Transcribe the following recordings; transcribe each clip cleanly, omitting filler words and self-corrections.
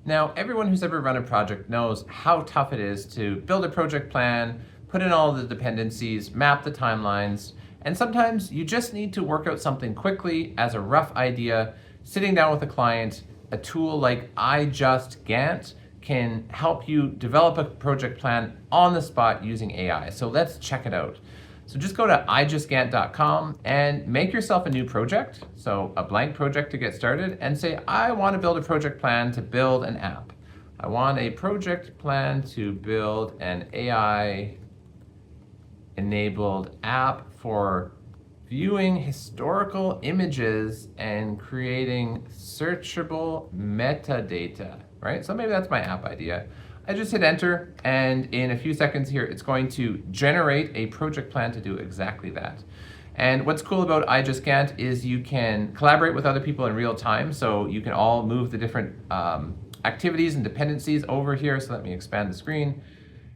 Now, everyone who's ever run a project knows how tough it is to build a project plan, put in all the dependencies, map the timelines, and sometimes you just need to work out something quickly as a rough idea. Sitting down with a client, a tool like IJustGantt can help you develop a project plan on the spot using AI. So let's check it out. So just go to IJustGantt.com and make yourself a new project, so a blank project to get started, and say, I want to build a project plan to build an app. I want a project plan to build an AI-enabled app for viewing historical images and creating searchable metadata, right? So maybe that's my app idea. I just hit enter, and in a few seconds here, it's going to generate a project plan to do exactly that. And what's cool about IJustGantt is you can collaborate with other people in real time, so you can all move the different activities and dependencies over here. So let me expand the screen.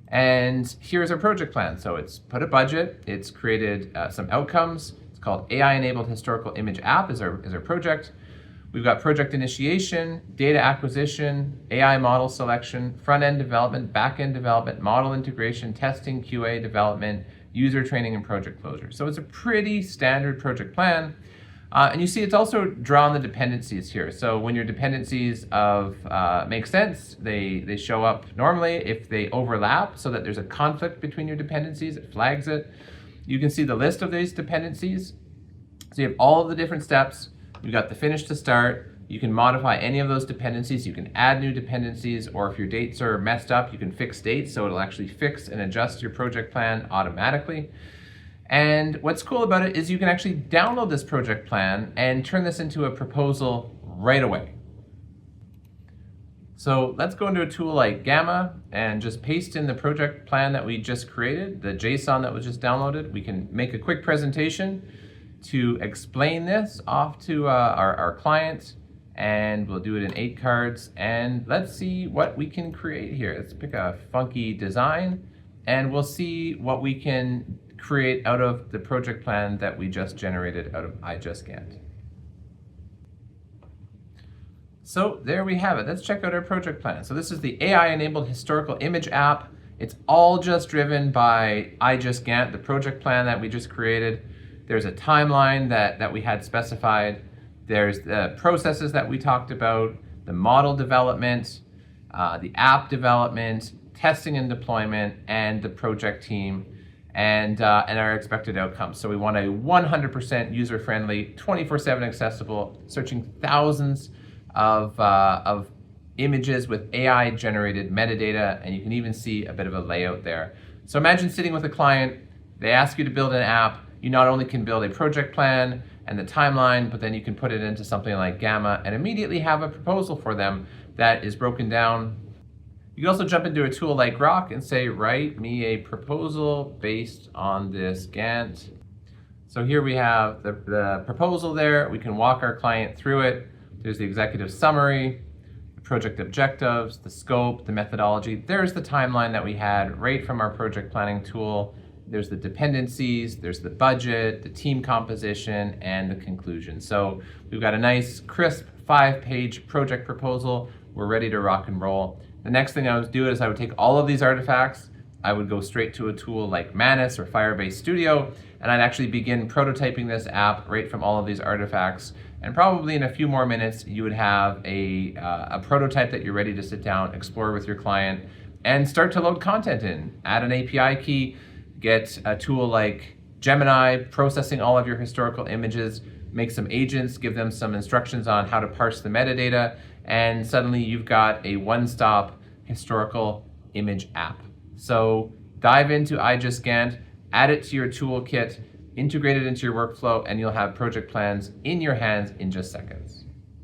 And here's our project plan. So it's put a budget, it's created some outcomes. It's called AI-enabled historical image app is our project. We've got project initiation, data acquisition, AI model selection, front-end development, back-end development, model integration, testing, QA development, user training, and project closure. So it's a pretty standard project plan. And you see it's also drawn the dependencies here. So when your dependencies make sense, they show up normally. If they overlap so that there's a conflict between your dependencies, it flags it. You can see the list of these dependencies. So you have all of the different steps. You've got the finish to start. You can modify any of those dependencies. You can add new dependencies, or if your dates are messed up, you can fix dates, so it'll actually fix and adjust your project plan automatically. And what's cool about it is you can actually download this project plan and turn this into a proposal right away. So let's go into a tool like Gamma and just paste in the project plan that we just created, the JSON that was just downloaded. We can make a quick presentation to explain this off to our client, and we'll do it in 8 cards. And let's see what we can create here. Let's pick a funky design, and we'll see what we can create out of the project plan that we just generated out of IJustGantt. So there we have it. Let's check out our project plan. So this is the AI-enabled historical image app. It's all just driven by IJustGantt, the project plan that we just created. There's a timeline that we had specified. There's the processes that we talked about, the model development, the app development, testing and deployment, and the project team, and our expected outcomes. So we want a 100% user-friendly, 24/7 accessible, searching thousands of images with AI-generated metadata, and you can even see a bit of a layout there. So imagine sitting with a client, they ask you to build an app. You not only can build a project plan and the timeline, but then you can put it into something like Gamma and immediately have a proposal for them that is broken down. You can also jump into a tool like Grok and say, write me a proposal based on this Gantt. So here we have the proposal there. We can walk our client through it. There's the executive summary, the project objectives, the scope, the methodology. There's the timeline that we had right from our project planning tool. There's the dependencies, there's the budget, the team composition, and the conclusion. So we've got a nice, crisp 5-page project proposal. We're ready to rock and roll. The next thing I would do is I would take all of these artifacts, I would go straight to a tool like Manus or Firebase Studio, and I'd actually begin prototyping this app right from all of these artifacts. And probably in a few more minutes, you would have a prototype that you're ready to sit down, explore with your client, and start to load content in. Add an API key, get a tool like Gemini, processing all of your historical images, make some agents, give them some instructions on how to parse the metadata, and suddenly you've got a one-stop historical image app. So dive into IJustGantt, add it to your toolkit, integrate it into your workflow, and you'll have project plans in your hands in just seconds.